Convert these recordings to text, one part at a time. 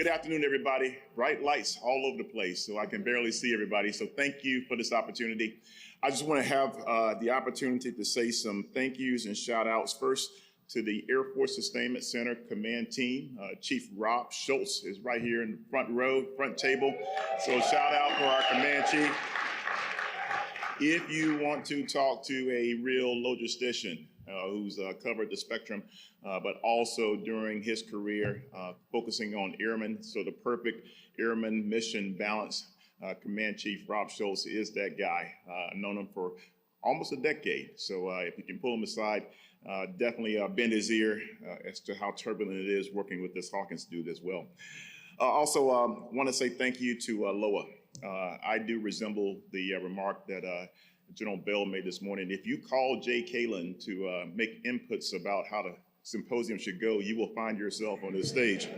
Good afternoon, everybody. Bright lights all over the place, so I can barely see everybody. So thank you for this opportunity. I just want to have the opportunity to say some thank yous and shout outs. First, to the Air Force Sustainment Center Command Team. Chief Rob Schultz is right here in the front row, front table. So shout out for our Command Chief. If you want to talk to a real logistician who's covered the spectrum, but also during his career, focusing on airmen, so the perfect airman mission balance, Command Chief Rob Schultz is that guy. I've known him for almost a decade. So if you can pull him aside, definitely bend his ear as to how turbulent it is working with this Hawkins dude as well. Also, want to say thank you to LOA. I do resemble the remark that General Bell made this morning. If you call Jay Kalin to make inputs about how the symposium should go, you will find yourself on this stage.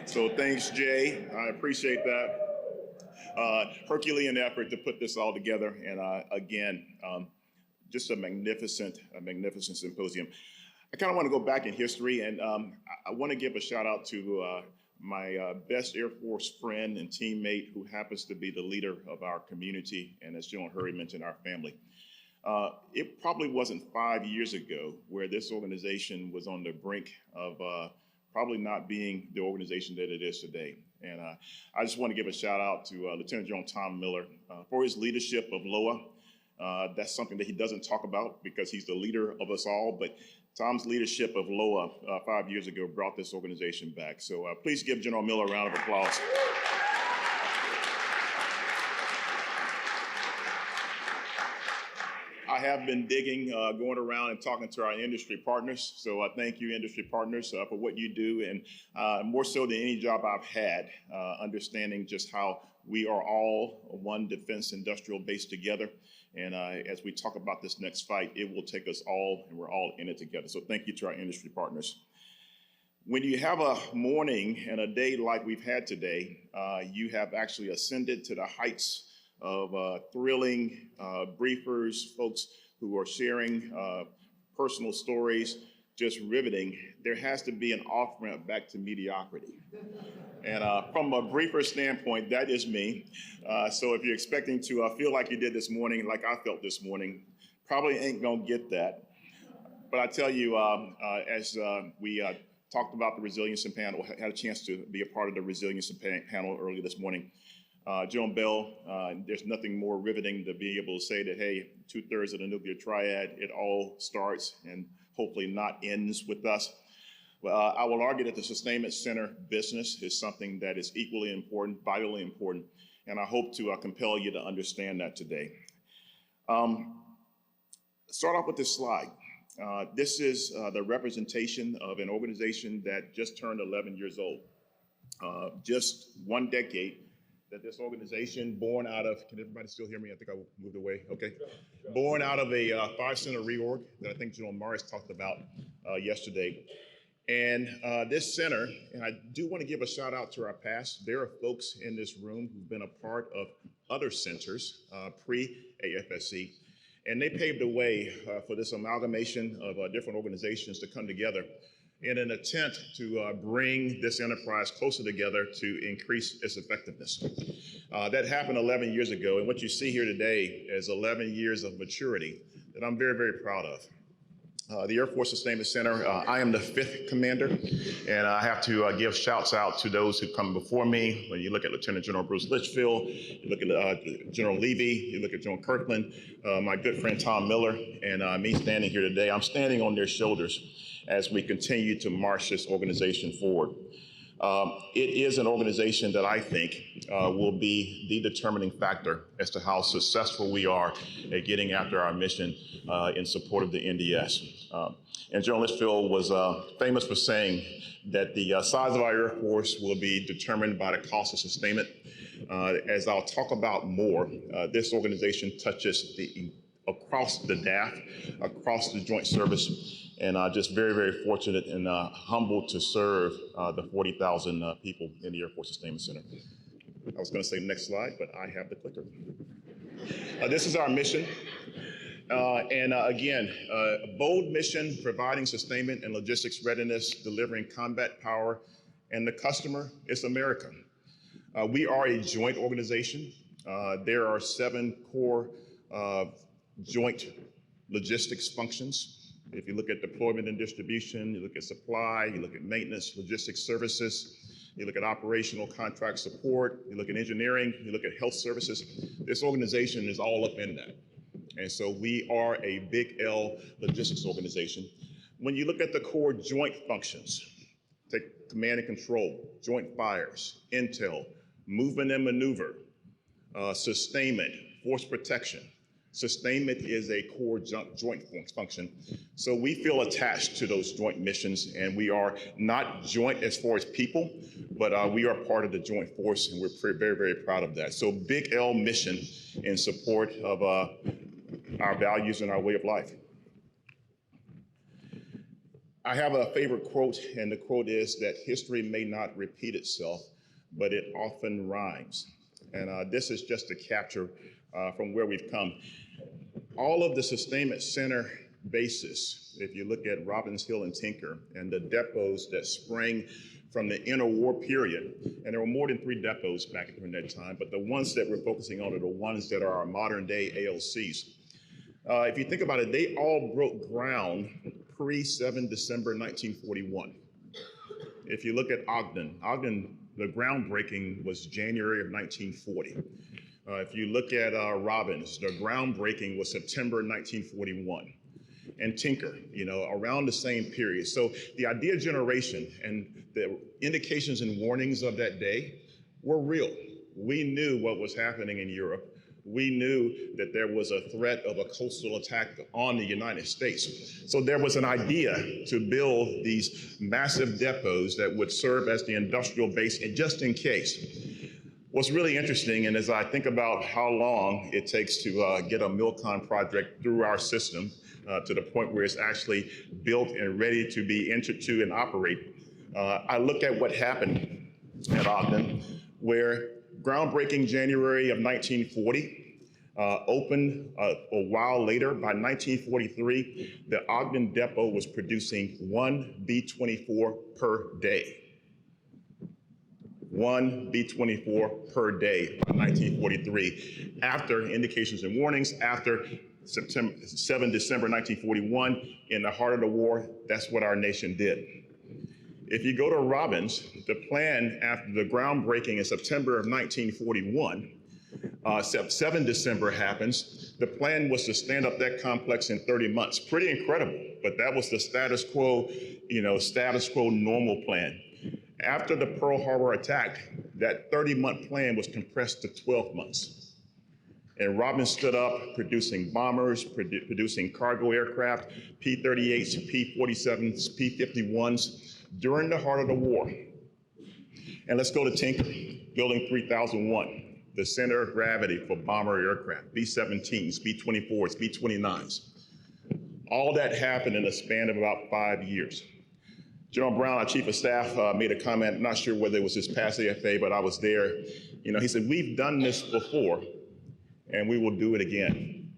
So thanks, Jay. I appreciate that. Herculean effort to put this all together. And again, just a magnificent symposium. I kind of want to go back in history, and I want to give a shout out to my best Air Force friend and teammate who happens to be the leader of our community, and as General Hurry mentioned, our family. It probably wasn't 5 years ago where this organization was on the brink of probably not being the organization that it is today. And I just want to give a shout out to Lieutenant General Tom Miller for his leadership of LOA. That's something that he doesn't talk about because he's the leader of us all, but Tom's leadership of LOA 5 years ago brought this organization back. So please give General Miller a round of applause. I have been digging, going around and talking to our industry partners. So thank you, industry partners, for what you do. And more so than any job I've had, understanding just how we are all one defense industrial base together. And as we talk about this next fight, it will take us all, and we're all in it together. So thank you to our industry partners. When you have a morning and a day like we've had today, you have actually ascended to the heights of thrilling briefers, folks who are sharing personal stories, just riveting. There has to be an off-ramp back to mediocrity. And from a briefer standpoint, that is me. So if you're expecting to feel like you did this morning, like I felt this morning, probably ain't gonna get that. But I tell you, as we talked about the resiliency panel, had a chance to be a part of the resiliency panel earlier this morning. General Bell, there's nothing more riveting to be able to say that, hey, 2/3 of the nuclear triad, it all starts and hopefully not ends with us. Well, I will argue that the Sustainment Center business is something that is equally important, vitally important, and I hope to compel you to understand that today. Start off with this slide. This is the representation of an organization that just turned 11 years old. Just 1 decade that this organization, born out of, can everybody still hear me? I think I moved away, okay. Born out of a 5-center reorg that I think General Morris talked about yesterday. And this center, and I do want to give a shout out to our past. There are folks in this room who've been a part of other centers pre-AFSC, and they paved the way for this amalgamation of different organizations to come together in an attempt to bring this enterprise closer together to increase its effectiveness. That happened 11 years ago, and what you see here today is 11 years of maturity that I'm very, very proud of. The Air Force Sustainment Center, I am the 5th commander, and I have to give shouts out to those who come before me. When you look at Lieutenant General Bruce Litchfield, you look at General Levy, you look at General Kirkland, my good friend Tom Miller, and me standing here today, I'm standing on their shoulders as we continue to march this organization forward. It is an organization that I think will be the determining factor as to how successful we are at getting after our mission in support of the NDS. And General Litchfield was famous for saying that the size of our Air Force will be determined by the cost of sustainment. As I'll talk about more, this organization touches across the DAF, across the Joint Service, and just very, very fortunate and humbled to serve the 40,000 people in the Air Force Sustainment Center. I was going to say next slide, but I have the clicker. This is our mission. Again, a bold mission providing sustainment and logistics readiness, delivering combat power and the customer is America. We are a joint organization. There are 7 core joint logistics functions. If you look at deployment and distribution, you look at supply, you look at maintenance, logistics services, you look at operational contract support, you look at engineering, you look at health services. This organization is all up in that. And so we are a big L logistics organization. When you look at the core joint functions, take command and control, joint fires, intel, movement and maneuver, sustainment, force protection. Sustainment is a core joint function. So we feel attached to those joint missions, and we are not joint as far as people, but we are part of the joint force, and we're very, very proud of that. So big L mission in support of our values and our way of life. I have a favorite quote, and the quote is that history may not repeat itself, but it often rhymes. And this is just a capture from where we've come. All of the sustainment center bases, if you look at Robbins Hill and Tinker, and the depots that sprang from the interwar period, and there were more than 3 depots back during that time, but the ones that we're focusing on are the ones that are our modern day ALCs. If you think about it, they all broke ground pre-7 December 1941. If you look at Ogden, the groundbreaking was January of 1940. If you look at Robbins, the groundbreaking was September 1941. And Tinker, around the same period. So the idea generation and the indications and warnings of that day were real. We knew what was happening in Europe. We knew that there was a threat of a coastal attack on the United States. So there was an idea to build these massive depots that would serve as the industrial base, and just in case. What's really interesting, and as I think about how long it takes to get a MILCON project through our system to the point where it's actually built and ready to be entered to and operate, I look at what happened at Ogden, where groundbreaking January of 1940, opened a while later. By 1943, the Ogden depot was producing 1 B-24 per day. 1 B-24 per day by 1943. After indications and warnings, after 7 December 1941, in the heart of the war, that's what our nation did. If you go to Robbins, the plan after the groundbreaking in September of 1941, 7 December happens, the plan was to stand up that complex in 30 months. Pretty incredible, but that was the status quo normal plan. After the Pearl Harbor attack, that 30-month plan was compressed to 12 months. And Robbins stood up producing bombers, producing cargo aircraft, P-38s, P-47s, P-51s during the heart of the war. And let's go to Tinker, Building 3001, the center of gravity for bomber aircraft, B-17s, B-24s, B-29s. All that happened in a span of about 5 years. General Brown, our chief of staff, made a comment, I'm not sure whether it was his past AFA, but I was there. He said, we've done this before, and we will do it again.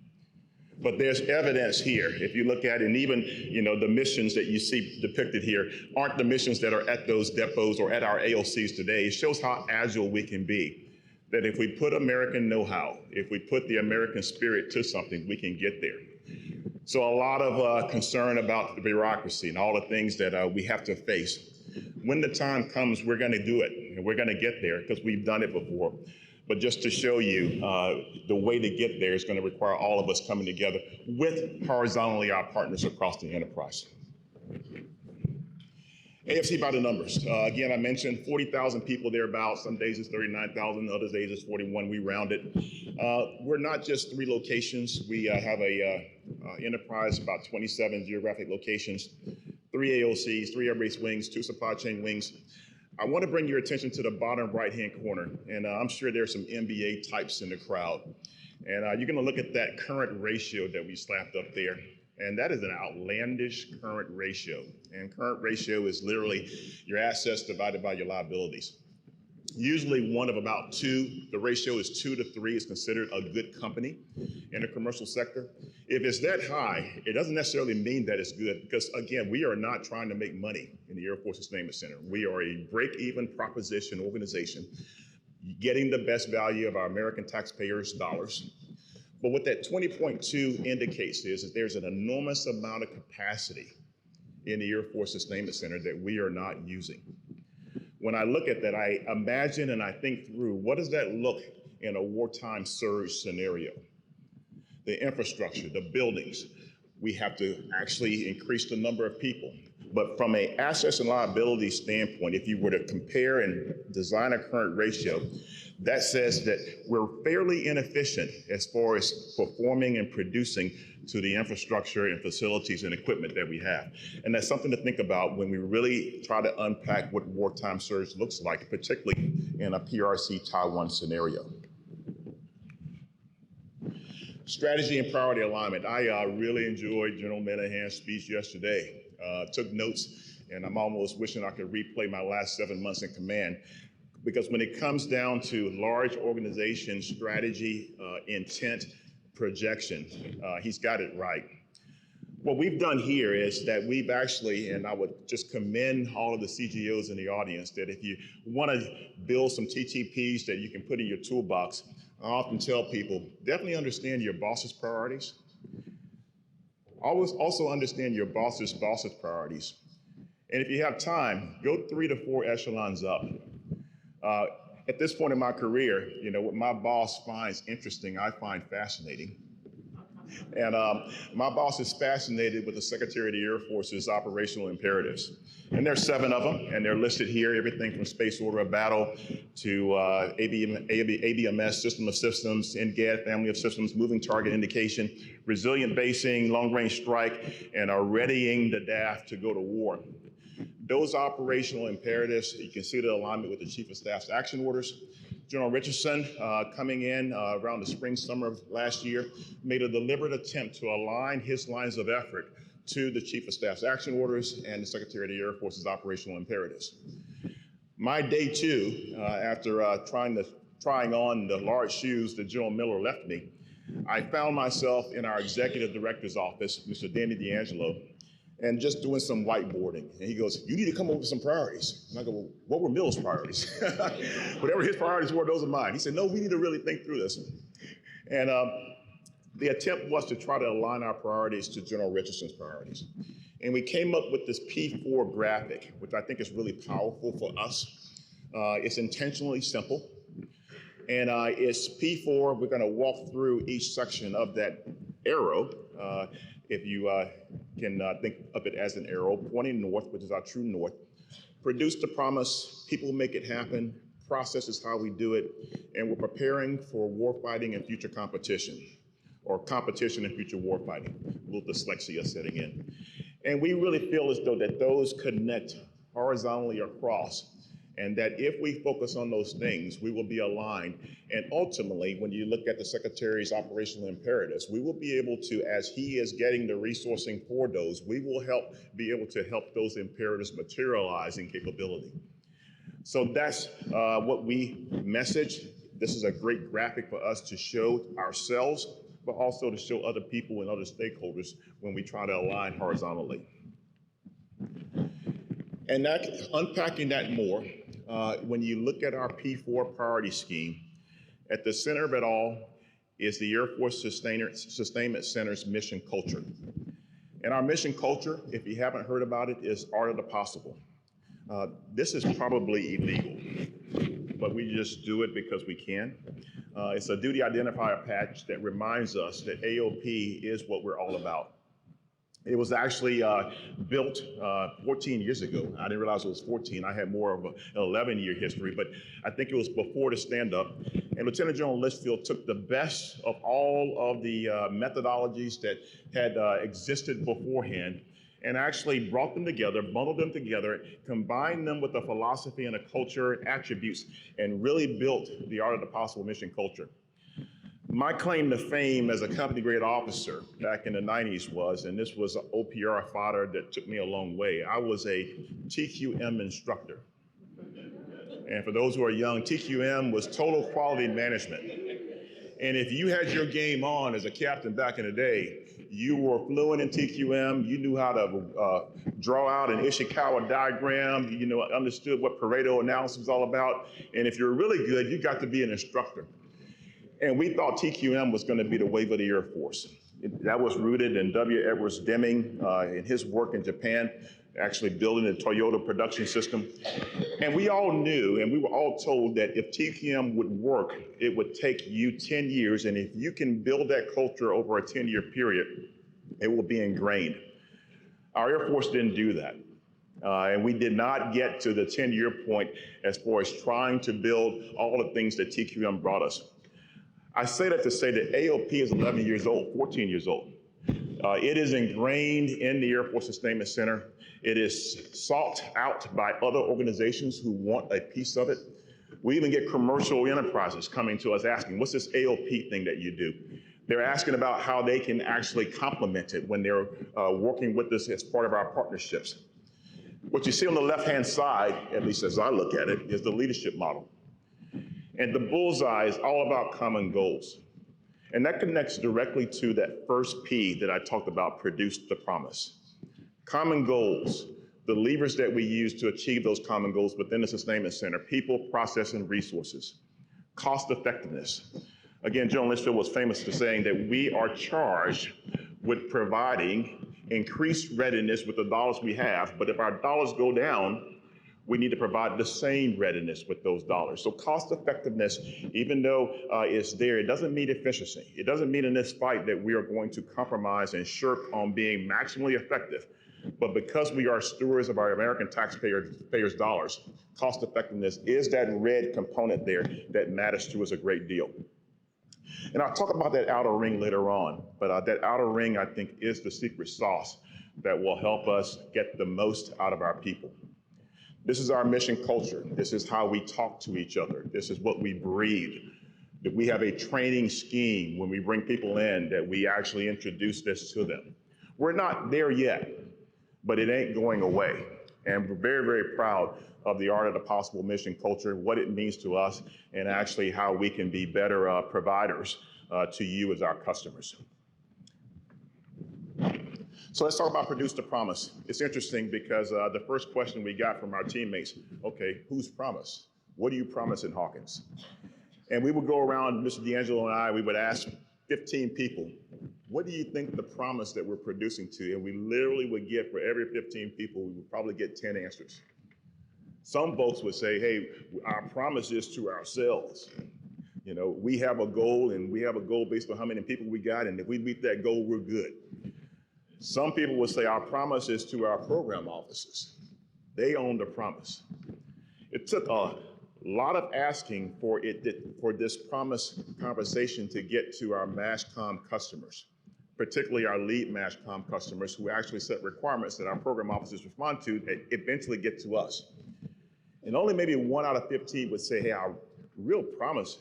But there's evidence here. If you look at it, and even the missions that you see depicted here aren't the missions that are at those depots or at our ALCs today. It shows how agile we can be. That if we put American know-how, if we put the American spirit to something, we can get there. So a lot of concern about the bureaucracy and all the things that we have to face. When the time comes, we're going to do it, and we're going to get there because we've done it before. But just to show you, the way to get there is going to require all of us coming together with horizontally our partners across the enterprise. AFC by the numbers. Again, I mentioned 40,000 people thereabouts. Some days it's 39,000, other days it's 41. We round it. We're not just 3 locations. We have a enterprise, about 27 geographic locations, 3 AOCs, 3 air base wings, 2 supply chain wings. I want to bring your attention to the bottom right-hand corner, and I'm sure there's some MBA types in the crowd. And you're going to look at that current ratio that we slapped up there. And that is an outlandish current ratio. And current ratio is literally your assets divided by your liabilities. Usually one of about two. The ratio is 2 to 3 is considered a good company in the commercial sector. If it's that high, it doesn't necessarily mean that it's good because, again, we are not trying to make money in the Air Force Sustainment Center. We are a break-even proposition organization getting the best value of our American taxpayers' dollars. But what that 20.2 indicates is that there's an enormous amount of capacity in the Air Force Sustainment Center that we are not using. When I look at that, I imagine and I think through, what does that look in a wartime surge scenario? The infrastructure, the buildings, we have to actually increase the number of people. But from an assets and liability standpoint, if you were to compare and design a current ratio, that says that we're fairly inefficient as far as performing and producing to the infrastructure and facilities and equipment that we have. And that's something to think about when we really try to unpack what wartime surge looks like, particularly in a PRC Taiwan scenario. Strategy and priority alignment. I really enjoyed General Minahan's speech yesterday. Took notes, and I'm almost wishing I could replay my last 7 months in command. Because when it comes down to large organization strategy, intent, projection, he's got it right. What we've done here is that we've actually, and I would just commend all of the CGOs in the audience, that if you want to build some TTPs that you can put in your toolbox, I often tell people, definitely understand your boss's priorities. Always also understand your boss's priorities. And if you have time, go 3 to 4 echelons up. At this point in my career, you know, what my boss finds interesting, I find fascinating. And my boss is fascinated with the Secretary of the Air Force's operational imperatives. And there's 7 of them, and they're listed here, everything from Space Order of Battle to ABMS, System of Systems, NGAD, Family of Systems, Moving Target Indication, Resilient Basing, Long Range Strike, and readying the DAF to go to war. Those operational imperatives, you can see the alignment with the Chief of Staff's action orders. General Richardson, coming in around the spring, summer of last year, made a deliberate attempt to align his lines of effort to the Chief of Staff's action orders and the Secretary of the Air Force's operational imperatives. My day 2, after trying on the large shoes that General Miller left me, I found myself in our executive director's office, Mr. Danny D'Angelo, and just doing some whiteboarding. And he goes, you need to come up with some priorities. And I go, well, what were Miller's priorities? Whatever his priorities were, those are mine. He said, no, we need to really think through this. And the attempt was to try to align our priorities to General Richardson's priorities. And we came up with this P4 graphic, which I think is really powerful for us. It's intentionally simple. And it's P4, we're gonna walk through each section of that arrow. If you can think of it as an arrow pointing north, which is our true north. Produce the promise, people make it happen, process is how we do it, and we're preparing for warfighting and future competition, or competition and future warfighting. A little dyslexia setting in. And we really feel as though that those connect horizontally across, and that if we focus on those things, we will be aligned. And ultimately, when you look at the Secretary's operational imperatives, we will be able to, as he is getting the resourcing for those, we will be able to help those imperatives materialize in capability. So that's what we message. This is a great graphic for us to show ourselves, but also to show other people and other stakeholders when we try to align horizontally. And unpacking that more, when you look at our P4 priority scheme, at the center of it all is the Air Force Sustainment Center's mission culture. And our mission culture, if you haven't heard about it, is Art of the Possible. This is probably illegal, but we just do it because we can. It's a duty identifier patch that reminds us that AOP is what we're all about. It was actually built 14 years ago. I didn't realize it was 14. I had more of an 11-year history, but I think it was before the stand-up. And Lieutenant General Litchfield took the best of all of the methodologies that had existed beforehand and actually brought them together, bundled them together, combined them with a philosophy and a culture attributes, and really built the Art of the Possible mission culture. My claim to fame as a company grade officer back in the 90s was, and this was an OPR fodder that took me a long way, I was a TQM instructor. And for those who are young, TQM was total quality management. And if you had your game on as a captain back in the day, you were fluent in TQM, you knew how to draw out an Ishikawa diagram, you understood what Pareto analysis was all about. And if you're really good, you got to be an instructor. And we thought TQM was going to be the wave of the Air Force. That was rooted in W. Edwards Deming in his work in Japan, actually building a Toyota production system. And we all knew, and we were all told that if TQM would work, it would take you 10 years, and if you can build that culture over a 10-year period, it will be ingrained. Our Air Force didn't do that. And we did not get to the 10-year point as far as trying to build all the things that TQM brought us. I say that to say that AOP is 11 years old, 14 years old. It is ingrained in the Air Force Sustainment Center. It is sought out by other organizations who want a piece of it. We even get commercial enterprises coming to us asking, what's this AOP thing that you do? They're asking about how they can actually complement it when they're working with us as part of our partnerships. What you see on the left-hand side, at least as I look at it, is the leadership model. And the bullseye is all about common goals. And that connects directly to that first P that I talked about, produce the promise. Common goals, the levers that we use to achieve those common goals within the Sustainment Center: people, process, and resources. Cost effectiveness. Again, General Litchfield was famous for saying that we are charged with providing increased readiness with the dollars we have, but if our dollars go down, we need to provide the same readiness with those dollars. So cost effectiveness, even though it's there, it doesn't mean efficiency. It doesn't mean in this fight that we are going to compromise and shirk on being maximally effective. But because we are stewards of our American taxpayers' dollars, cost effectiveness is that red component there that matters to us a great deal. And I'll talk about that outer ring later on, but that outer ring, I think, is the secret sauce that will help us get the most out of our people. This is our mission culture. This is how we talk to each other. This is what we breathe. That we have a training scheme when we bring people in, that we actually introduce this to them. We're not there yet, but it ain't going away. And we're very, very proud of the Art of the Possible mission culture, what it means to us, and actually how we can be better providers to you as our customers. So let's talk about produce the promise. It's interesting because the first question we got from our teammates, okay, whose promise? What do you promise in Hawkins? And we would go around, Mr. D'Angelo and I, we would ask 15 people, what do you think the promise that we're producing to? And we literally would get, for every 15 people, we would probably get 10 answers. Some folks would say, hey, our promise is to ourselves. You know, we have a goal, and we have a goal based on how many people we got, and if we meet that goal, we're good. Some people would say our promise is to our program officers. They own the promise. It took a lot of asking for this promise conversation to get to our MASCOM customers, particularly our lead MASCOM customers who actually set requirements that our program officers respond to that eventually get to us. And only maybe 1 out of 15 would say, hey, our real promise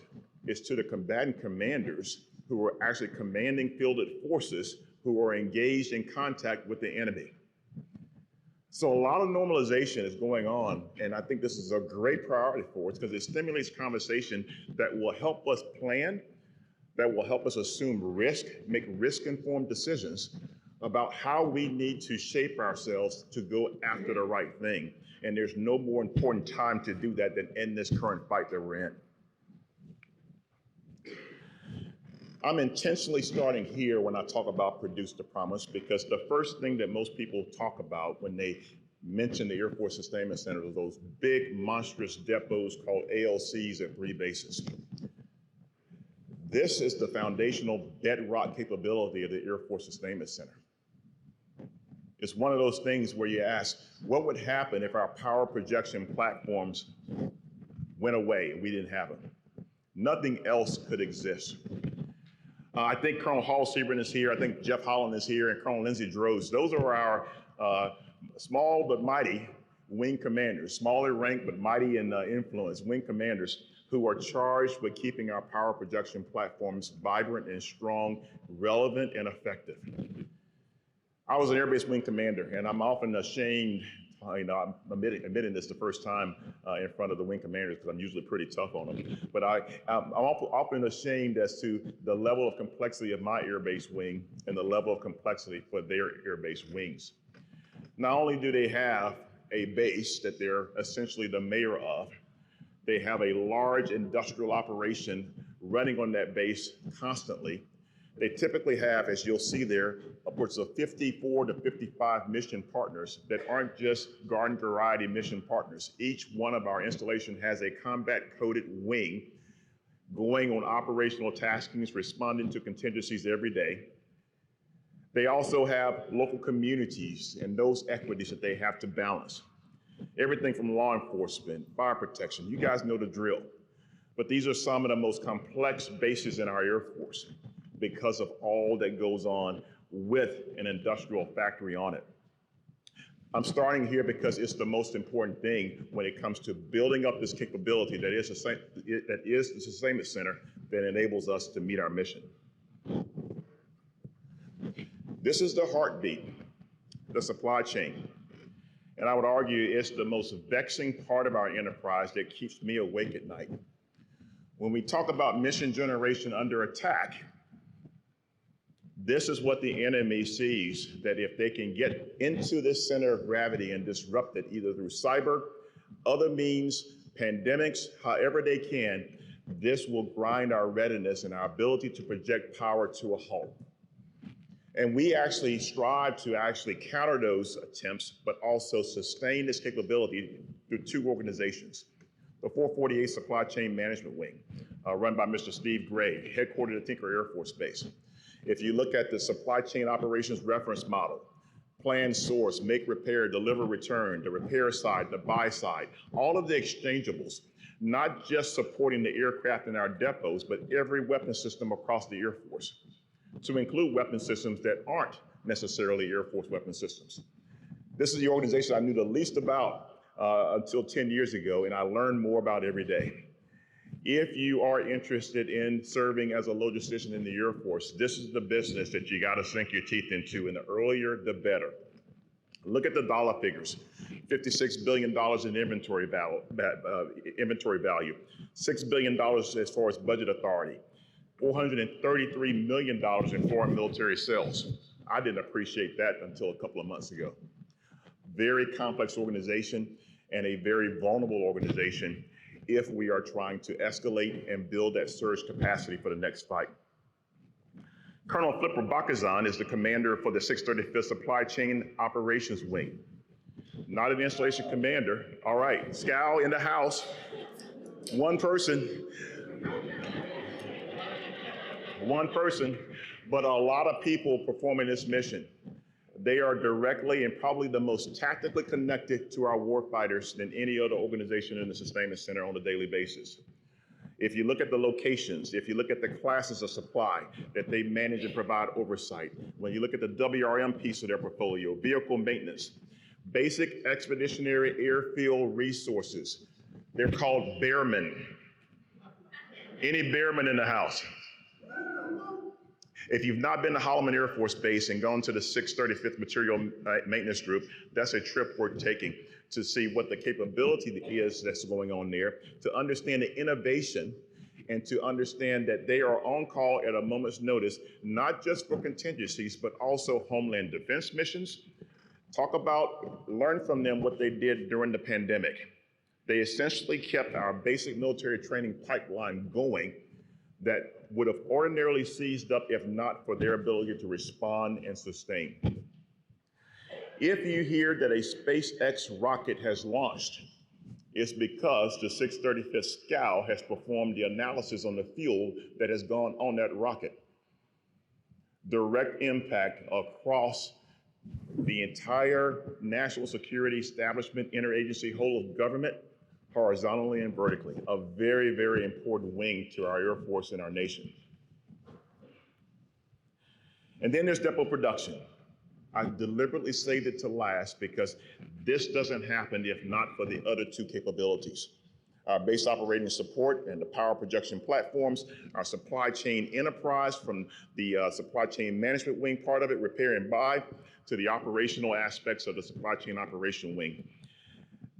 is to the combatant commanders who are actually commanding fielded forces who are engaged in contact with the enemy. So a lot of normalization is going on, and I think this is a great priority for us because it stimulates conversation that will help us plan, that will help us assume risk, make risk-informed decisions about how we need to shape ourselves to go after the right thing. And there's no more important time to do that than in this current fight that we're in. I'm intentionally starting here when I talk about produce the promise, because the first thing that most people talk about when they mention the Air Force Sustainment Center are those big, monstrous depots called ALCs at 3 bases. This is the foundational bedrock capability of the Air Force Sustainment Center. It's one of those things where you ask, what would happen if our power projection platforms went away and we didn't have them? Nothing else could exist. I think Colonel Hall Sebring is here. I think Jeff Holland is here, and Colonel Lindsey Droz. Those are our small but mighty wing commanders, smaller rank but mighty in influence, wing commanders who are charged with keeping our power projection platforms vibrant and strong, relevant and effective. I was an Air Base wing commander, and I'm often ashamed I'm admitting this the first time in front of the wing commanders because I'm usually pretty tough on them. But I'm often ashamed as to the level of complexity of my air-based wing and the level of complexity for their air-based wings. Not only do they have a base that they're essentially the mayor of, they have a large industrial operation running on that base constantly. They typically have, as you'll see there, upwards of 54 to 55 mission partners that aren't just garden variety mission partners. Each one of our installation has a combat-coded wing going on operational taskings, responding to contingencies every day. They also have local communities and those equities that they have to balance. Everything from law enforcement, fire protection, you guys know the drill. But these are some of the most complex bases in our Air Force because of all that goes on with an industrial factory on it. I'm starting here because it's the most important thing when it comes to building up this capability that is the sustainment center that enables us to meet our mission. This is the heartbeat, the supply chain. And I would argue it's the most vexing part of our enterprise that keeps me awake at night. When we talk about mission generation under attack, this is what the enemy sees, that if they can get into this center of gravity and disrupt it either through cyber, other means, pandemics, however they can, this will grind our readiness and our ability to project power to a halt. And we actually strive to actually counter those attempts, but also sustain this capability through two organizations. The 448 Supply Chain Management Wing, run by Mr. Steve Gray, headquartered at Tinker Air Force Base. If you look at the supply chain operations reference model, plan, source, make, repair, deliver, return, the repair side, the buy side, all of the exchangeables, not just supporting the aircraft in our depots, but every weapon system across the Air Force, to include weapon systems that aren't necessarily Air Force weapon systems. This is the organization I knew the least about until 10 years ago, and I learned more about every day. If you are interested in serving as a logistician in the Air Force, this is the business that you gotta sink your teeth into, and the earlier, the better. Look at the dollar figures. $56 billion in inventory value, $6 billion as far as budget authority, $433 million in foreign military sales. I didn't appreciate that until a couple of months ago. Very complex organization and a very vulnerable organization if we are trying to escalate and build that surge capacity for the next fight. Colonel Flipper Bakazan is the commander for the 635th Supply Chain Operations Wing. Not an installation commander. All right, SCAL in the house. One person, but a lot of people performing this mission. They are directly and probably the most tactically connected to our warfighters than any other organization in the Sustainment Center on a daily basis. If you look at the locations, if you look at the classes of supply that they manage and provide oversight, when you look at the WRM piece of their portfolio, vehicle maintenance, basic expeditionary airfield resources, they're called bearmen. Any bearmen in the house? If you've not been to Holloman Air Force Base and gone to the 635th Material Maintenance Group, that's a trip worth taking to see what the capability is that's going on there, to understand the innovation, and to understand that they are on call at a moment's notice, not just for contingencies, but also homeland defense missions. Learn from them what they did during the pandemic. They essentially kept our basic military training pipeline going that would have ordinarily seized up if not for their ability to respond and sustain. If you hear that a SpaceX rocket has launched, it's because the 635th SCAL has performed the analysis on the fuel that has gone on that rocket. Direct impact across the entire national security establishment, interagency, whole of government, horizontally and vertically, a very, very important wing to our Air Force and our nation. And then there's depot production. I deliberately saved it to last because this doesn't happen if not for the other two capabilities. our base operating support and the power projection platforms, our supply chain enterprise from the supply chain management wing part of it, repair and buy, to the operational aspects of the supply chain operation wing.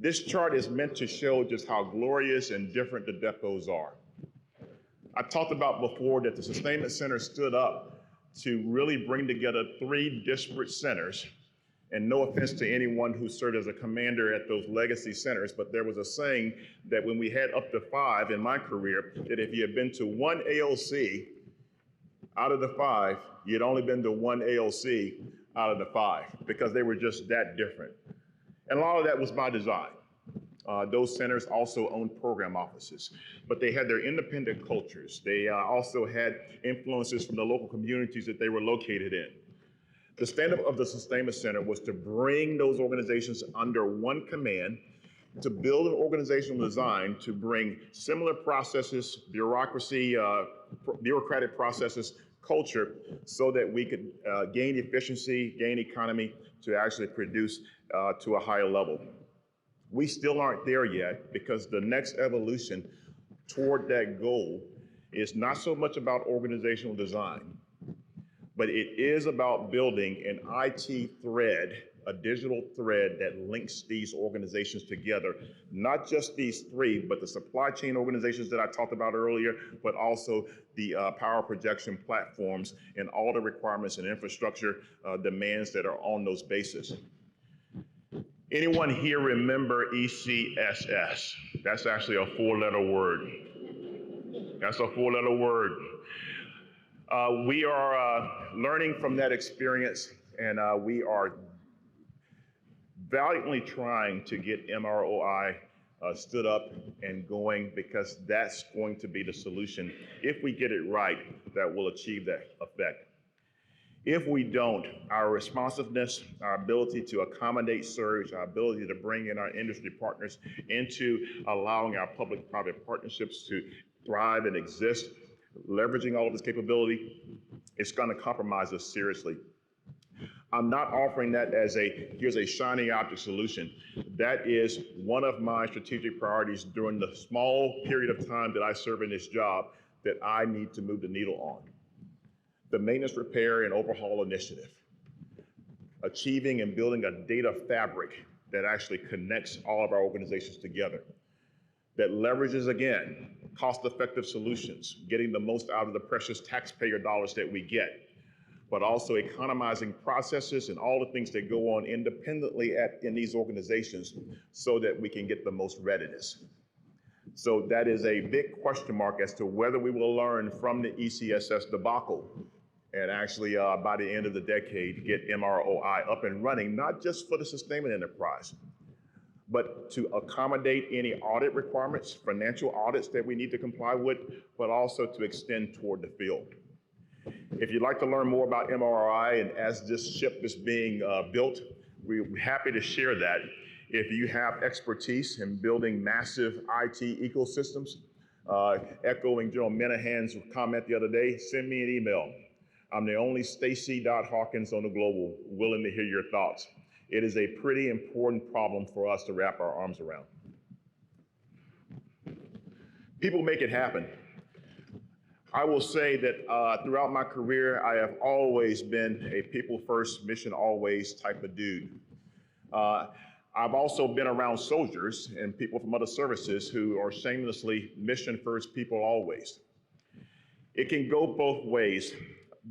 This chart is meant to show just how glorious and different the depots are. I talked about before that the Sustainment Center stood up to really bring together 3 disparate centers. And no offense to anyone who served as a commander at those legacy centers, but there was a saying that when we had up to 5 in my career, that if you had been to one AOC out of the 5, you'd only been to one AOC out of the 5, because they were just that different. And a lot of that was by design. Those centers also owned program offices, but they had their independent cultures. They also had influences from the local communities that they were located in. The stand-up of the Sustainment Center was to bring those organizations under one command, to build an organizational design to bring similar processes, bureaucracy, bureaucratic processes, culture, so that we could gain efficiency, gain economy to actually produce to a higher level. We still aren't there yet, because the next evolution toward that goal is not so much about organizational design, but it is about building an IT thread, a digital thread that links these organizations together, not just these 3, but the supply chain organizations that I talked about earlier, but also the power projection platforms and all the requirements and infrastructure demands that are on those bases. Anyone here remember ECSS? That's actually a 4-letter word. That's a 4-letter word. We are learning from that experience, and we are valiantly trying to get MROI stood up and going, because that's going to be the solution. If we get it right, that will achieve that effect. If we don't, our responsiveness, our ability to accommodate surge, our ability to bring in our industry partners into allowing our public-private partnerships to thrive and exist, leveraging all of this capability, it's going to compromise us seriously. I'm not offering that as here's a shiny object solution. That is one of my strategic priorities during the small period of time that I serve in this job that I need to move the needle on. The maintenance, repair, and overhaul initiative. Achieving and building a data fabric that actually connects all of our organizations together. That leverages, again, cost-effective solutions, getting the most out of the precious taxpayer dollars that we get, but also economizing processes and all the things that go on independently in these organizations so that we can get the most readiness. So that is a big question mark as to whether we will learn from the ECSS debacle and actually by the end of the decade get MROI up and running, not just for the sustainment enterprise, but to accommodate any audit requirements, financial audits that we need to comply with, but also to extend toward the field. If you'd like to learn more about MRI, and as this ship is being built, we're happy to share that. If you have expertise in building massive IT ecosystems, echoing General Minahan's comment the other day, send me an email. I'm the only Stacey.Hawkins on the global, willing to hear your thoughts. It is a pretty important problem for us to wrap our arms around. People make it happen. I will say that throughout my career, I have always been a people first, mission always type of dude. I've also been around soldiers and people from other services who are shamelessly mission first, people always. It can go both ways.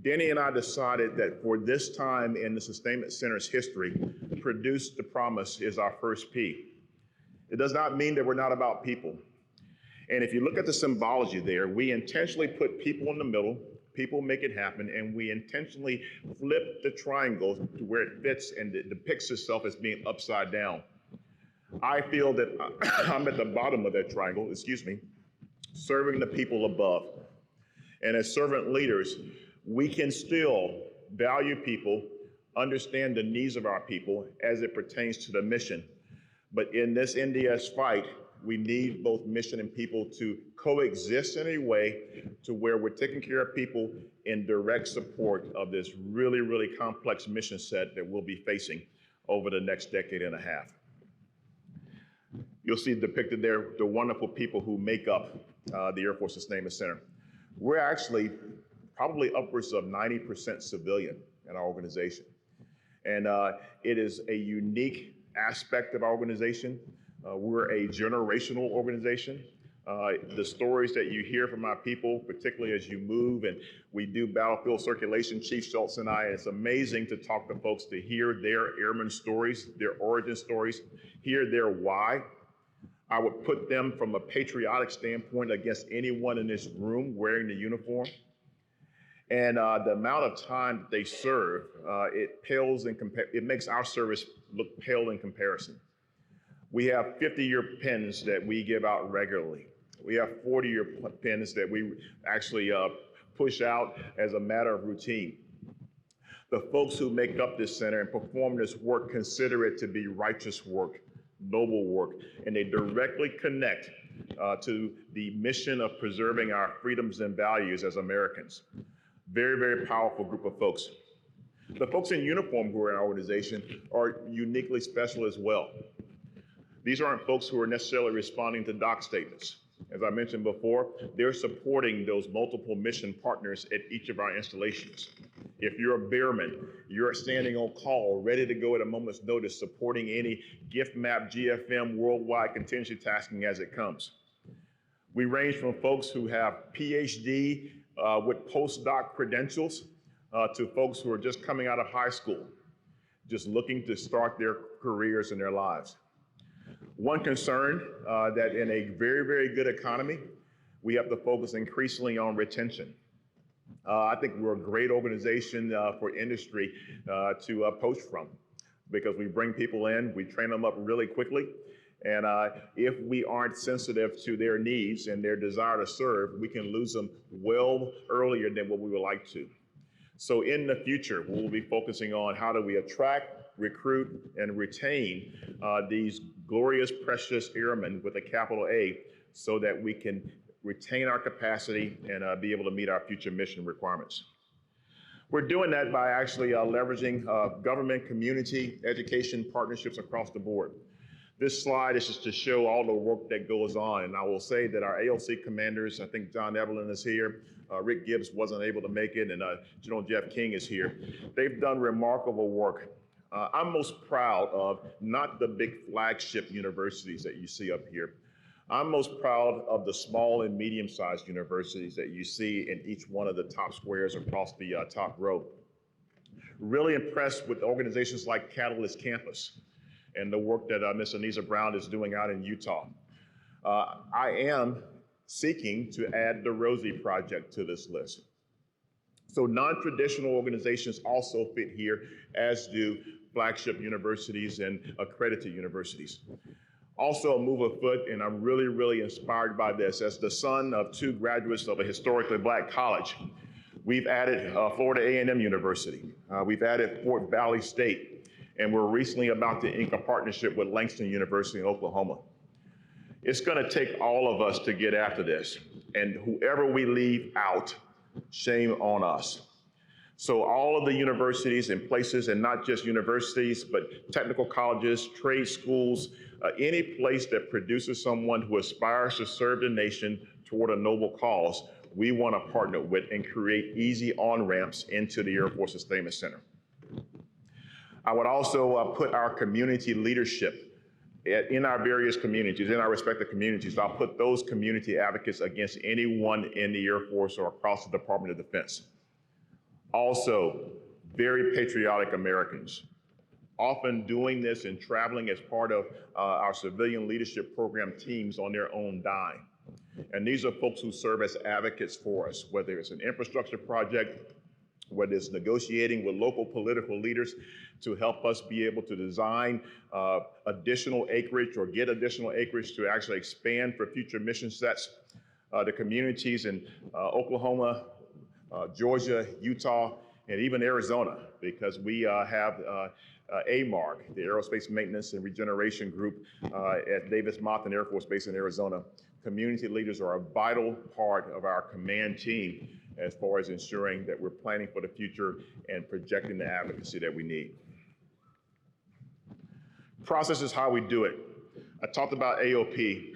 Denny and I decided that for this time in the Sustainment Center's history, produce the promise is our first P. It does not mean that we're not about people. And if you look at the symbology there, we intentionally put people in the middle, people make it happen, and we intentionally flip the triangle to where it fits and it depicts itself as being upside down. I feel that I'm at the bottom of that triangle, serving the people above. And as servant leaders, we can still value people, understand the needs of our people as it pertains to the mission. But in this NDS fight, we need both mission and people to coexist in a way to where we're taking care of people in direct support of this really, really complex mission set that we'll be facing over the next decade and a half. You'll see depicted there the wonderful people who make up the Air Force Sustainment Center. We're actually probably upwards of 90% civilian in our organization. And it is a unique aspect of our organization. We're a generational organization. The stories that you hear from our people, particularly as you move and we do battlefield circulation, Chief Schultz and I, it's amazing to talk to folks to hear their airman stories, their origin stories, hear their why. I would put them from a patriotic standpoint against anyone in this room wearing the uniform. And the amount of time that they serve, it makes our service look pale in comparison. We have 50-year pins that we give out regularly. We have 40-year pins that we actually push out as a matter of routine. The folks who make up this center and perform this work consider it to be righteous work, noble work, and they directly connect to the mission of preserving our freedoms and values as Americans. Very, very powerful group of folks. The folks in uniform who are in our organization are uniquely special as well. These aren't folks who are necessarily responding to doc statements. As I mentioned before, they're supporting those multiple mission partners at each of our installations. If you're a bearman, you're standing on call, ready to go at a moment's notice, supporting any gift map, GFM, worldwide contingency tasking as it comes. We range from folks who have PhD with postdoc credentials to folks who are just coming out of high school, just looking to start their careers and their lives. One concern that in a very, very good economy, we have to focus increasingly on retention. I think we're a great organization for industry to poach from, because we bring people in, we train them up really quickly, and if we aren't sensitive to their needs and their desire to serve, we can lose them well earlier than what we would like to. So in the future, we'll be focusing on how do we attract, recruit, and retain these glorious, precious airmen with a capital A, so that we can retain our capacity and be able to meet our future mission requirements. We're doing that by actually leveraging government, community, education partnerships across the board. This slide is just to show all the work that goes on, and I will say that our ALC commanders, I think John Evelyn is here, Rick Gibbs wasn't able to make it, and General Jeff King is here. They've done remarkable work. I'm most proud of not the big flagship universities that you see up here. I'm most proud of the small and medium-sized universities that you see in each one of the top squares across the top row. Really impressed with organizations like Catalyst Campus and the work that Ms. Anissa Brown is doing out in Utah. I am seeking to add the Rosie Project to this list. So non-traditional organizations also fit here, as do flagship universities and accredited universities. Also a move afoot, and I'm really, really inspired by this. As the son of two graduates of a historically Black college, we've added Florida A&M University. We've added Fort Valley State, and we're recently about to ink a partnership with Langston University in Oklahoma. It's gonna take all of us to get after this, and whoever we leave out, shame on us. So all of the universities and places, and not just universities, but technical colleges, trade schools, any place that produces someone who aspires to serve the nation toward a noble cause, we want to partner with and create easy on-ramps into the Air Force Sustainment Center. I would also put our community leadership in our various communities, in our respective communities. I'll put those community advocates against anyone in the Air Force or across the Department of Defense. Also, very patriotic Americans, often doing this and traveling as part of our civilian leadership program teams on their own dime. And these are folks who serve as advocates for us, whether it's an infrastructure project, whether it's negotiating with local political leaders to help us be able to design additional acreage or get additional acreage to actually expand for future mission sets. The communities in Oklahoma, Georgia, Utah, and even Arizona, because we have AMARC, the Aerospace Maintenance and Regeneration Group at Davis-Monthan Air Force Base in Arizona. Community leaders are a vital part of our command team as far as ensuring that we're planning for the future and projecting the advocacy that we need. Process is how we do it. I talked about AOP,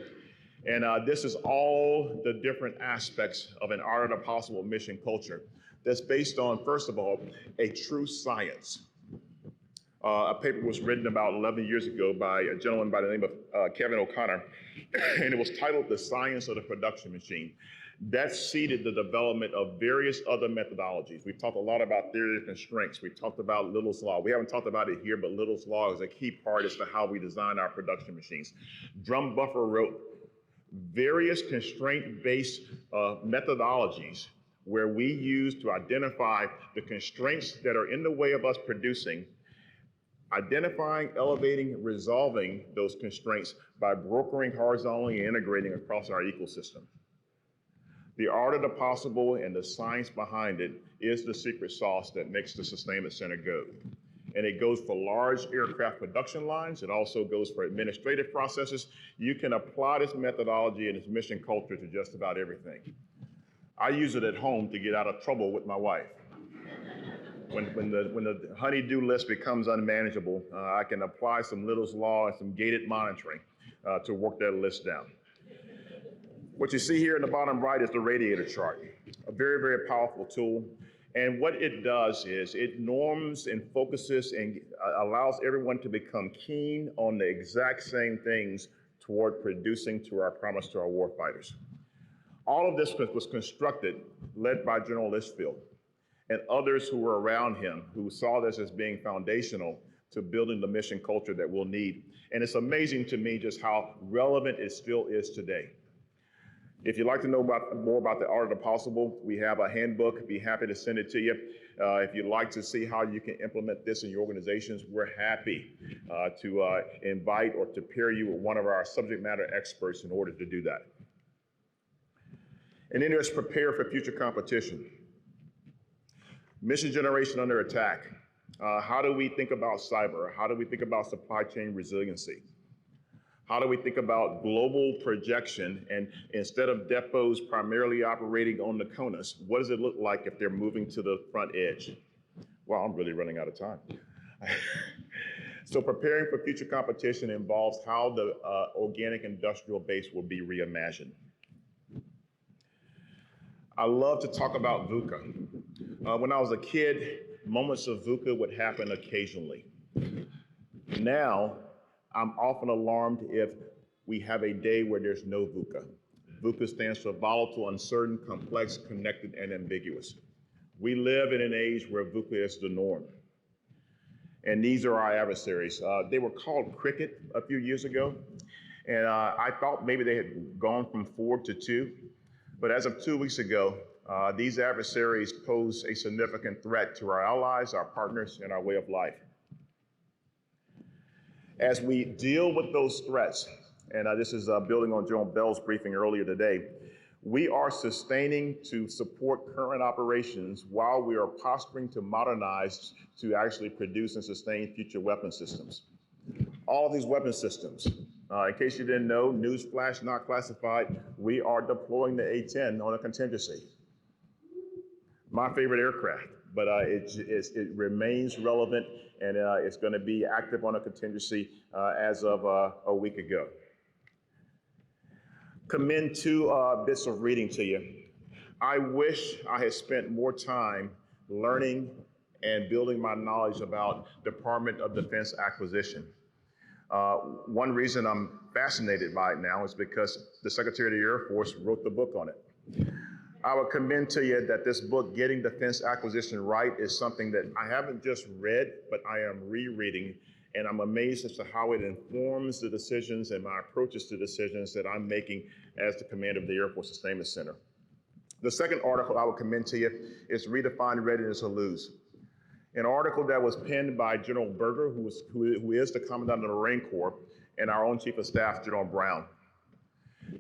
and this is all the different aspects of an art of the possible mission culture that's based on, first of all, a true science. A paper was written about 11 years ago by a gentleman by the name of Kevin O'Connor, and it was titled The Science of the Production Machine. That seeded the development of various other methodologies. We've talked a lot about theory of constraints. We've talked about Little's Law. We haven't talked about it here, but Little's Law is a key part as to how we design our production machines. Drum Buffer wrote various constraint-based methodologies where we use to identify the constraints that are in the way of us producing, identifying, elevating, resolving those constraints by brokering horizontally and integrating across our ecosystem. The art of the possible and the science behind it is the secret sauce that makes the Sustainment Center go. And it goes for large aircraft production lines. It also goes for administrative processes. You can apply this methodology and this mission culture to just about everything. I use it at home to get out of trouble with my wife. When the honey-do list becomes unmanageable, I can apply some Little's Law and some gated monitoring to work that list down. What you see here in the bottom right is the radiator chart, a very, very powerful tool. And what it does is it norms and focuses and allows everyone to become keen on the exact same things toward producing to our promise to our warfighters. All of this was constructed, led by General Litchfield and others who were around him who saw this as being foundational to building the mission culture that we'll need. And it's amazing to me just how relevant it still is today. If you'd like to know more about the art of the possible, we have a handbook. Be happy to send it to you. If you'd like to see how you can implement this in your organizations, we're happy to invite or to pair you with one of our subject matter experts in order to do that. And then there's prepare for future competition. Mission generation under attack. How do we think about cyber? How do we think about supply chain resiliency? How do we think about global projection? And instead of depots primarily operating on the CONUS, what does it look like if they're moving to the front edge? Well, I'm really running out of time. So preparing for future competition involves how the organic industrial base will be reimagined. I love to talk about VUCA. When I was a kid, moments of VUCA would happen occasionally. Now, I'm often alarmed if we have a day where there's no VUCA. VUCA stands for volatile, uncertain, complex, connected, and ambiguous. We live in an age where VUCA is the norm. And these are our adversaries. They were called Cricket a few years ago, and I thought maybe they had gone from 4 to 2. But as of 2 weeks ago, these adversaries pose a significant threat to our allies, our partners, and our way of life. As we deal with those threats, and this is building on General Bell's briefing earlier today, we are sustaining to support current operations while we are posturing to modernize to actually produce and sustain future weapon systems. All of these weapon systems, in case you didn't know, newsflash, not classified, we are deploying the A-10 on a contingency. My favorite aircraft, but it remains relevant, and it's going to be active on a contingency as of a week ago. Commend 2 bits of reading to you. I wish I had spent more time learning and building my knowledge about Department of Defense acquisition. One reason I'm fascinated by it now is because the Secretary of the Air Force wrote the book on it. I would commend to you that this book, Getting Defense Acquisition Right, is something that I haven't just read, but I am rereading, and I'm amazed as to how it informs the decisions and my approaches to decisions that I'm making as the commander of the Air Force Sustainment Center. The second article I would commend to you is Redefine Readiness or Lose, an article that was penned by General Berger, who is the Commandant of the Marine Corps, and our own Chief of Staff, General Brown.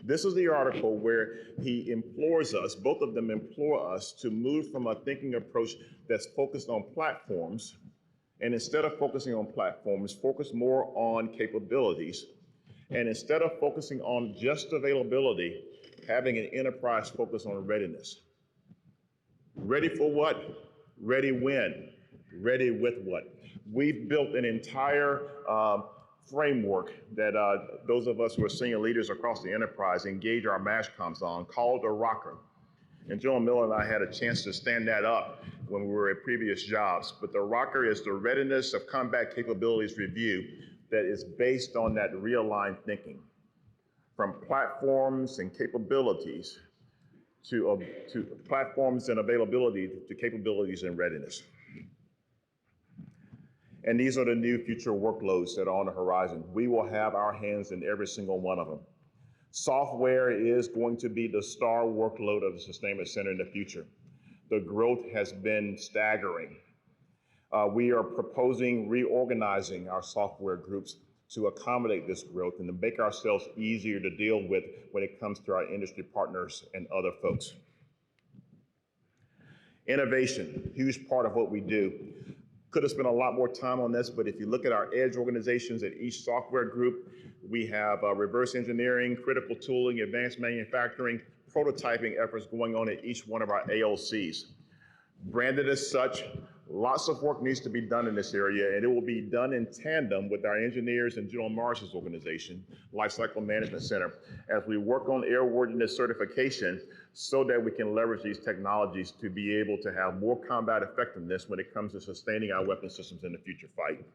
This is the article where he implores us, both of them implore us, to move from a thinking approach that's focused on platforms, and instead of focusing on platforms, focus more on capabilities, and instead of focusing on just availability, having an enterprise focus on readiness. Ready for what? Ready when? Ready with what? We've built an entire framework that those of us who are senior leaders across the enterprise engage our MASHCOMs on called the ROCKER. And Joan Miller and I had a chance to stand that up when we were at previous jobs. But the ROCKER is the Readiness of Combat Capabilities Review that is based on that realigned thinking, from platforms and capabilities to platforms and availability to capabilities and readiness. And these are the new future workloads that are on the horizon. We will have our hands in every single one of them. Software is going to be the star workload of the Sustainment Center in the future. The growth has been staggering. We are proposing reorganizing our software groups to accommodate this growth and to make ourselves easier to deal with when it comes to our industry partners and other folks. Innovation, huge part of what we do. Could have spent a lot more time on this, but if you look at our edge organizations at each software group, we have reverse engineering, critical tooling, advanced manufacturing, prototyping efforts going on at each one of our AOCs. Branded as such, lots of work needs to be done in this area, and it will be done in tandem with our engineers and General Marshall's organization, Lifecycle Management Center, as we work on airworthiness certification so that we can leverage these technologies to be able to have more combat effectiveness when it comes to sustaining our weapon systems in the future fight.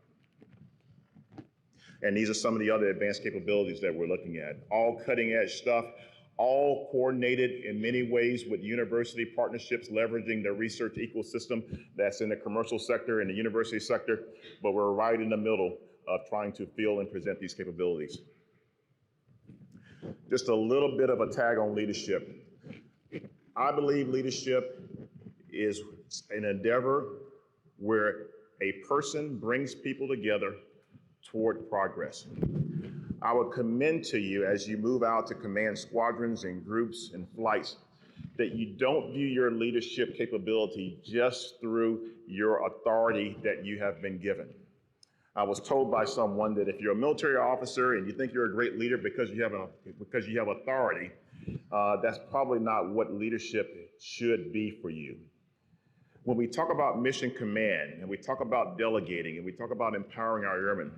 And these are some of the other advanced capabilities that we're looking at. All cutting edge stuff, all coordinated in many ways with university partnerships, leveraging the research ecosystem that's in the commercial sector and the university sector, but we're right in the middle of trying to field and present these capabilities. Just a little bit of a tag on leadership. I believe leadership is an endeavor where a person brings people together toward progress. I would commend to you as you move out to command squadrons and groups and flights that you don't view your leadership capability just through your authority that you have been given. I was told by someone that if you're a military officer and you think you're a great leader because you have authority, that's probably not what leadership should be for you. When we talk about mission command and we talk about delegating and we talk about empowering our airmen,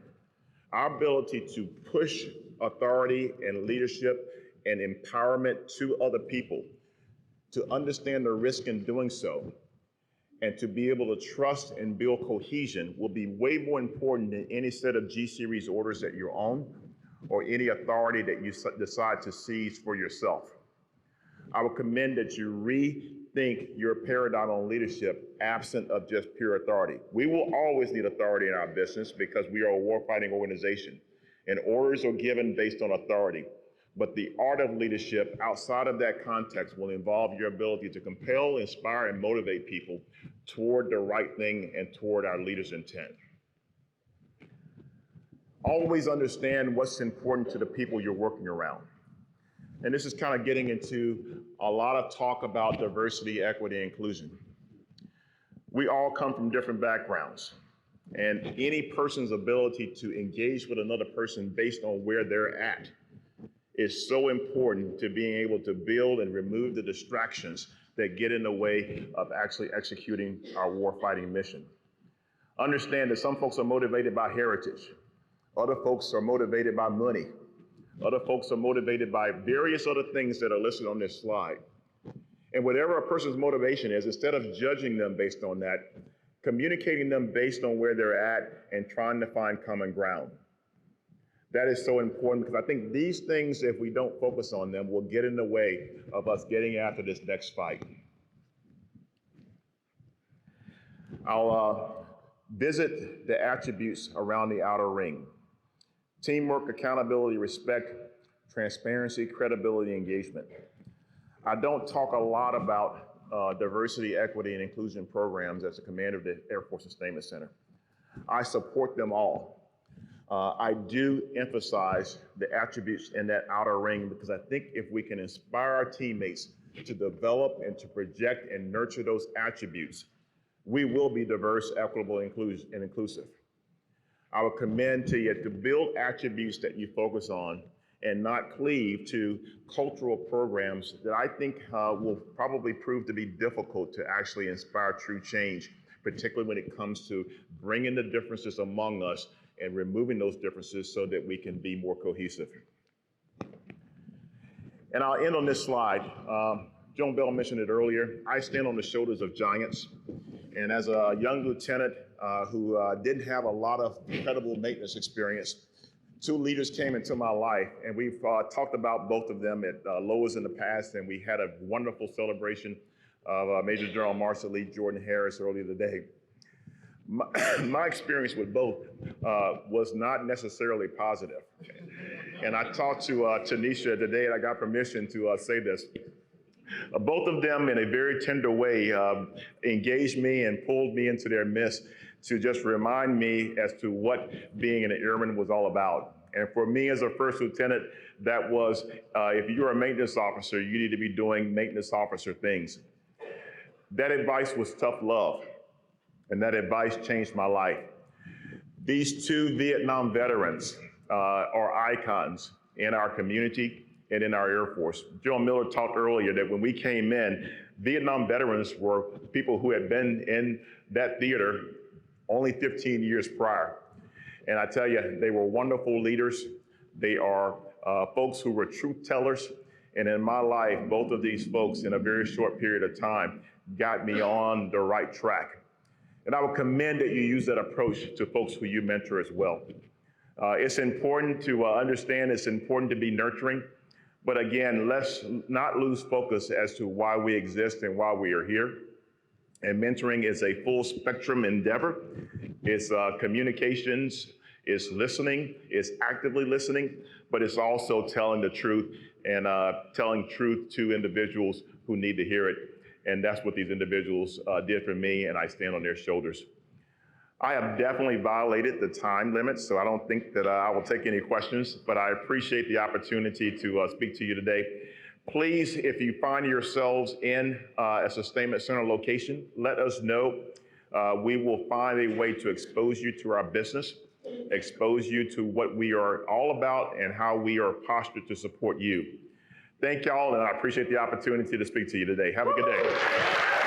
our ability to push authority and leadership and empowerment to other people, to understand the risk in doing so, and to be able to trust and build cohesion will be way more important than any set of G-series orders that you're on or any authority that you decide to seize for yourself. I would commend that you rethink your paradigm on leadership absent of just pure authority. We will always need authority in our business because we are a warfighting organization, and orders are given based on authority. But the art of leadership outside of that context will involve your ability to compel, inspire, and motivate people toward the right thing and toward our leaders' intent. Always understand what's important to the people you're working around. And this is kind of getting into a lot of talk about diversity, equity, and inclusion. We all come from different backgrounds, and any person's ability to engage with another person based on where they're at is so important to being able to build and remove the distractions that get in the way of actually executing our warfighting mission. Understand that some folks are motivated by heritage. Other folks are motivated by money. Other folks are motivated by various other things that are listed on this slide. And whatever a person's motivation is, instead of judging them based on that, communicating them based on where they're at and trying to find common ground. That is so important because I think these things, if we don't focus on them, will get in the way of us getting after this next fight. I'll visit the attributes around the outer ring. Teamwork, accountability, respect, transparency, credibility, engagement. I don't talk a lot about diversity, equity, and inclusion programs as the commander of the Air Force Sustainment Center. I support them all. I do emphasize the attributes in that outer ring because I think if we can inspire our teammates to develop and to project and nurture those attributes, we will be diverse, equitable, and inclusive. I would commend to you to build attributes that you focus on and not cleave to cultural programs that I think will probably prove to be difficult to actually inspire true change, particularly when it comes to bringing the differences among us and removing those differences so that we can be more cohesive. And I'll end on this slide. Joan Bell mentioned it earlier. I stand on the shoulders of giants. And as a young lieutenant who didn't have a lot of credible maintenance experience, two leaders came into my life, and we've talked about both of them at LOAs in the past, and we had a wonderful celebration of Major General Marshall Lee Jordan Harris earlier today. My experience with both was not necessarily positive. And I talked to Tanisha today, and I got permission to say this. Both of them, in a very tender way, engaged me and pulled me into their midst to just remind me as to what being an airman was all about. And for me as a first lieutenant, that was, if you're a maintenance officer, you need to be doing maintenance officer things. That advice was tough love, and that advice changed my life. These two Vietnam veterans are icons in our community and in our Air Force. Joe Miller talked earlier that when we came in, Vietnam veterans were people who had been in that theater only 15 years prior. And I tell you, they were wonderful leaders. They are folks who were truth tellers. And in my life, both of these folks in a very short period of time got me on the right track. And I would commend that you use that approach to folks who you mentor as well. It's important to understand, it's important to be nurturing. But again, let's not lose focus as to why we exist and why we are here. And mentoring is a full spectrum endeavor. It's communications, it's listening, it's actively listening, but it's also telling the truth and telling truth to individuals who need to hear it. And that's what these individuals did for me, and I stand on their shoulders. I have definitely violated the time limit, so I don't think that I will take any questions, but I appreciate the opportunity to speak to you today. Please, if you find yourselves in a sustainment center location, let us know. We will find a way to expose you to our business, expose you to what we are all about and how we are postured to support you. Thank y'all, and I appreciate the opportunity to speak to you today. Have a good day.